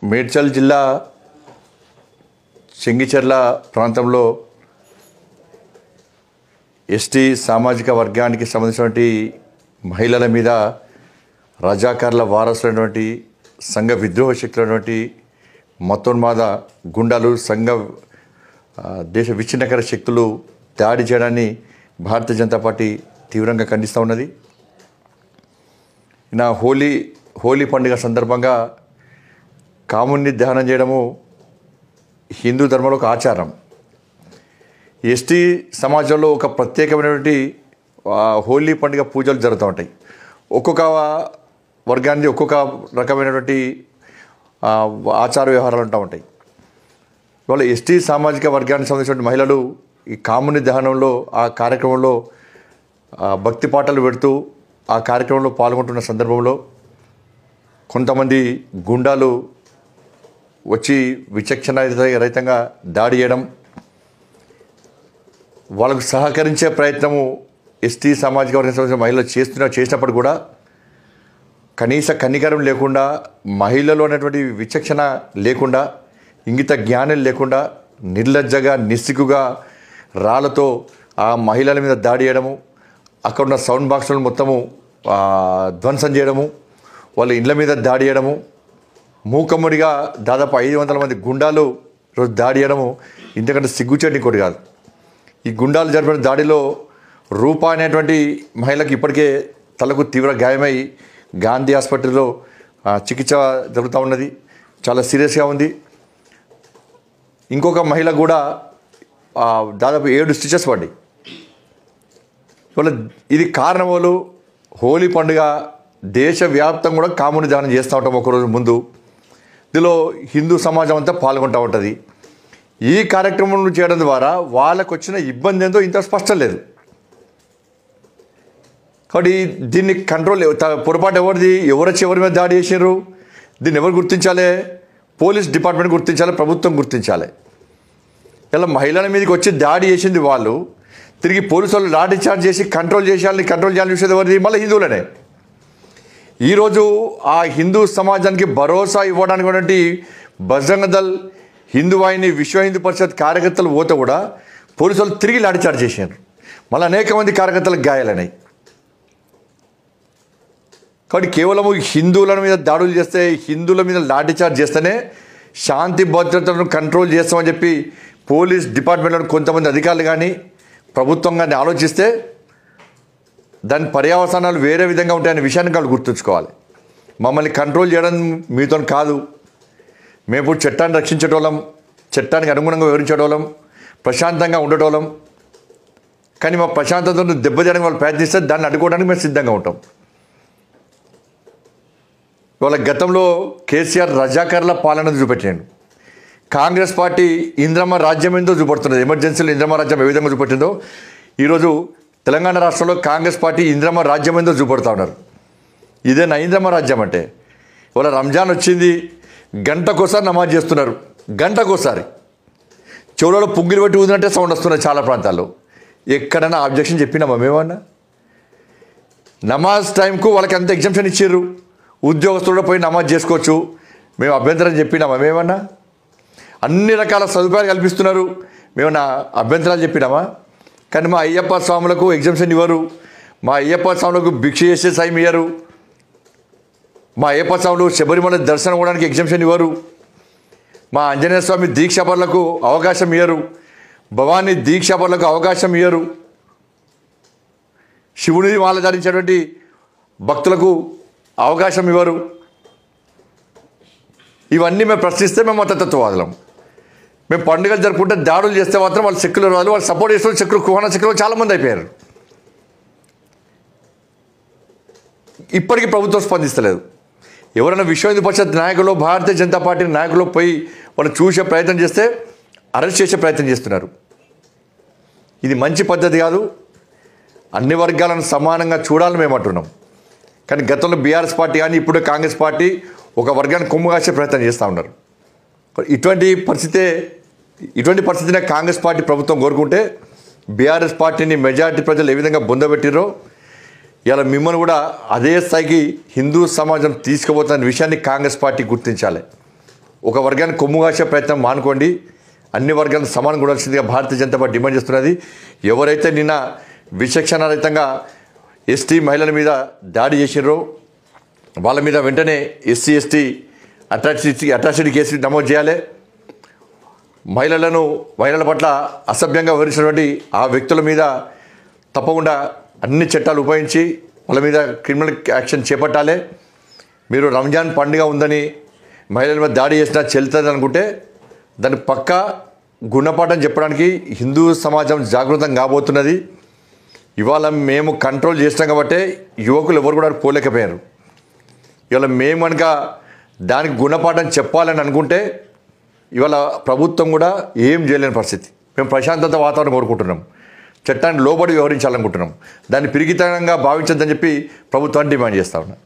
మేడ్చల్ జిల్లా చెంగిచెర్ల ప్రాంతంలో ఎస్టీ సామాజిక వర్గానికి సంబంధించినటువంటి మహిళల మీద రజాకార్ల వారసులైనటువంటి సంఘ విద్రోహ శక్తులైనటువంటి మతోన్మాద గుండాలు దేశ విచ్ఛిన్నకర శక్తులు దాడి చేయడాన్ని భారతీయ జనతా పార్టీ తీవ్రంగా ఖండిస్తూ ఉన్నది. నా హోలీ పండుగ సందర్భంగా కాముని దహనం చేయడము హిందూ ధర్మంలో ఒక ఆచారం. ఎస్టీ సమాజంలో ఒక ప్రత్యేకమైనటువంటి హోలీ పండుగ పూజలు జరుగుతూ ఉంటాయి. ఒక్కొక్క వర్గానికి ఒక్కొక్క రకమైనటువంటి ఆచార వ్యవహారాలు ఉంటూ ఉంటాయి. ఇవాళ ఎస్టీ సామాజిక వర్గానికి సంబంధించిన మహిళలు ఈ కాముని దహనంలో ఆ కార్యక్రమంలో భక్తి పాటలు పెడుతూ ఆ కార్యక్రమంలో పాల్గొంటున్న సందర్భంలో కొంతమంది గుండాలు వచ్చి విచక్షణ రహితంగా దాడి చేయడం, వాళ్ళకు సహకరించే ప్రయత్నము ఎస్టీ సామాజిక వర్గం సంబంధించిన మహిళలు చేసినప్పుడు కూడా కనీస కనికరం లేకుండా, మహిళలు అనేటువంటి విచక్షణ లేకుండా, ఇంగిత జ్ఞానం లేకుండా నిర్లజ్జగా నిస్సిగ్గుగా రాళ్లతో ఆ మహిళల మీద దాడి చేయడము, అక్కడున్న సౌండ్ బాక్సులను మొత్తము ధ్వంసం చేయడము, వాళ్ళ ఇళ్ళ మీద దాడి చేయడము, మూకమ్మడిగా దాదాపు 500 మంది గుండాలు రోజు దాడి చేయడము ఇంతకంటే సిగ్గుచేటు ఇంకోటి కాదు. ఈ గుండాలు జరిపిన దాడిలో రూప అనేటువంటి మహిళకి ఇప్పటికే తలకు తీవ్ర గాయమై గాంధీ హాస్పిటల్లో చికిత్స జరుగుతూ ఉన్నది, చాలా సీరియస్గా ఉంది. ఇంకొక మహిళ కూడా దాదాపు 7 స్టిచెస్ పడ్డాయి. ఇవాళ ఇది కారణం వాళ్ళు హోలీ పండుగ దేశవ్యాప్తంగా కూడా కాముని దహనం చేస్తూ ఉంటాం ఒకరోజు ముందు. ఇందులో హిందూ సమాజం అంతా పాల్గొంటూ ఉంటుంది. ఈ కార్యక్రమం చేయడం ద్వారా వాళ్ళకు వచ్చిన ఇబ్బంది ఏందో ఇంత స్పష్టం లేదు. కాబట్టి దీన్ని కంట్రోల్ పొరపాటు ఎవరొచ్చి ఎవరి మీద దాడి చేసారు, దీన్ని ఎవరు గుర్తించాలి? పోలీస్ డిపార్ట్మెంట్ గుర్తించాలి, ప్రభుత్వం గుర్తించాలి. ఇలా మహిళల మీదకి వచ్చి దాడి చేసింది వాళ్ళు, తిరిగి పోలీసు వాళ్ళు లాఠీ చార్జ్ చేసి కంట్రోల్ చేయాలని చూసేది ఎవరిది? మళ్ళీ హిందువులనే. ఈరోజు ఆ హిందూ సమాజానికి భరోసా ఇవ్వడానికి ఉన్నటువంటి బజరంగ దళ్, హిందూ వాహిని, విశ్వ హిందూ పరిషత్ కార్యకర్తలు పోతే కూడా పోలీసు వాళ్ళు తిరిగి లాఠీ చార్జ్ చేశారు. మళ్ళీ అనేక మంది కార్యకర్తలకు గాయాలన్నాయి. కాబట్టి కేవలము హిందువుల మీద దాడులు చేస్తే, హిందువుల మీద లాఠీ చార్జ్ చేస్తేనే శాంతి భద్రతలను కంట్రోల్ చేస్తామని చెప్పి పోలీస్ డిపార్ట్మెంట్లో కొంతమంది అధికారులు కానీ ప్రభుత్వం కానీ ఆలోచిస్తే దాని పర్యవసానాలు వేరే విధంగా ఉంటాయనే విషయాన్ని వాళ్ళు గుర్తుంచుకోవాలి. మమ్మల్ని కంట్రోల్ చేయడం మీతో కాదు, మేము ఇప్పుడు చట్టాన్ని రక్షించేటోళ్ళం, చట్టానికి అనుగుణంగా వివరించేటోళ్ళం, ప్రశాంతంగా ఉండేటోళ్ళం. కానీ మా ప్రశాంతతను దెబ్బతీయడానికి వాళ్ళు ప్రయత్నిస్తే దాన్ని అడ్డుకోవడానికి మేము సిద్ధంగా ఉంటాం. ఇవాళ గతంలో కేసీఆర్ రజాకార్ల పాలన చూపెట్టాడు. కాంగ్రెస్ పార్టీ ఇంద్రమ్మ రాజ్యం ఏందో చూపెడుతున్నది. ఎమర్జెన్సీలో ఇంద్రమ్మ రాజ్యం ఏ విధంగా చూపెట్టిందో ఈరోజు తెలంగాణ రాష్ట్రంలో కాంగ్రెస్ పార్టీ ఇంద్రమ్మ రాజ్యం ఏందో చూపెడుతూ ఉన్నారు. ఇదే నా ఇంద్రమ్మ రాజ్యం అంటే. ఇవాళ రంజాన్ వచ్చింది, గంటకోసారి నమాజ్ చేస్తున్నారు, గంటకోసారి. చెవులలో పుంగిలు పెట్టి ఊదినట్టే సౌండ్ వస్తున్నారు చాలా ప్రాంతాల్లో. ఎక్కడైనా ఆబ్జెక్షన్ చెప్పినామా మేమన్నా? నమాజ్ టైంకు వాళ్ళకి అంత ఎగ్జామ్షన్ ఇచ్చారు, ఉద్యోగస్తులు పోయి నమాజ్ చేసుకోవచ్చు, మేము అభ్యంతరం చెప్పినామా మేమన్నా? అన్ని రకాల సదుపాయాలు కల్పిస్తున్నారు, మేమన్నా అభ్యంతరాలు చెప్పినామా? కానీ మా అయ్యప్ప స్వాములకు ఎగ్జామ్షన్ ఇవ్వరు, మా అయ్యప్ప స్వాములకు భిక్ష చేసే టైం ఇవ్వరు, మా అయ్యప్ప స్వాములు శబరిమల దర్శనం అవ్వడానికి ఎగ్జామ్షన్ ఇవ్వరు, మా ఆంజనేయ స్వామి దీక్షాపరులకు అవకాశం ఇవ్వరు, భవానీ దీక్షాపరులకు అవకాశం ఇవ్వరు, శివుని మాల ధరించేటువంటి భక్తులకు అవకాశం ఇవ్వరు. ఇవన్నీ మేము ప్రశ్నిస్తే మేము మతతత్వవాదులం. మేము పండుగలు జరుపుకుంటే దాడులు చేస్తే మాత్రం వాళ్ళు సెక్యులర్ వాళ్ళు, వాళ్ళు సపోర్ట్ చేసిన కుహన సెక్యులర్ చాలామంది అయిపోయారు. ఇప్పటికీ ప్రభుత్వం స్పందిస్తలేదు. ఎవరైనా విశ్వ హిందూ పరిషత్ నాయకులు, భారతీయ జనతా పార్టీ నాయకులు పోయి వాళ్ళు చూసే ప్రయత్నం చేస్తే అరెస్ట్ చేసే ప్రయత్నం చేస్తున్నారు. ఇది మంచి పద్ధతి కాదు. అన్ని వర్గాలను సమానంగా చూడాలని మేము అంటున్నాం. కానీ గతంలో బీఆర్ఎస్ పార్టీ కానీ ఇప్పుడు కాంగ్రెస్ పార్టీ ఒక వర్గాన్ని కొమ్ము కాసే ప్రయత్నం చేస్తూ ఉన్నారు. ఇటువంటి పరిస్థితినే కాంగ్రెస్ పార్టీ ప్రభుత్వం కోరుకుంటే బీఆర్ఎస్ పార్టీని మెజారిటీ ప్రజలు ఏ విధంగా బొందబెట్టిరో ఇలా మిమ్మల్ని కూడా అదే స్థాయికి హిందూ సమాజం తీసుకుపోతున్న విషయాన్ని కాంగ్రెస్ పార్టీ గుర్తించాలి. ఒక వర్గాన్ని కొమ్ము కాసే ప్రయత్నం మానుకోండి. అన్ని వర్గాలను సమానం కూడాల్సిందిగా భారతీయ జనతా పార్టీ డిమాండ్ చేస్తున్నది. ఎవరైతే నిన్న విచక్షణారహితంగా ఎస్టీ మహిళల మీద దాడి చేసినారో వాళ్ళ మీద వెంటనే ఎస్సీ ఎస్టీ అట్రాసిటీ కేసు నమోదు చేయాలి. మహిళల పట్ల అసభ్యంగా వివరించినటువంటి ఆ వ్యక్తుల మీద తప్పకుండా అన్ని చట్టాలు ఉపయోగించి వాళ్ళ మీద క్రిమినల్ యాక్షన్ చేపట్టాలి. మీరు రంజాన్ పండుగ ఉందని మహిళల మీద దాడి చేసినా చెల్లుతుంది అనుకుంటే దాన్ని పక్కా గుణపాఠం చెప్పడానికి హిందూ సమాజం జాగృతం కాబోతున్నది. ఇవాళ మేము కంట్రోల్ చేసినాం కాబట్టి యువకులు ఎవరు కూడా పోలేకపోయారు. ఇవాళ మేము కనుక దానికి గుణపాఠం చెప్పాలని అనుకుంటే ఇవాళ ప్రభుత్వం కూడా ఏం చేయలేని పరిస్థితి. మేము ప్రశాంతత వాతావరణం కోరుకుంటున్నాం, చట్టాన్ని లోబడి వ్యవహరించాలనుకుంటున్నాం. దాన్ని పిరిగితనంగా భావించద్దని చెప్పి ప్రభుత్వాన్ని డిమాండ్ చేస్తా ఉన్నాం.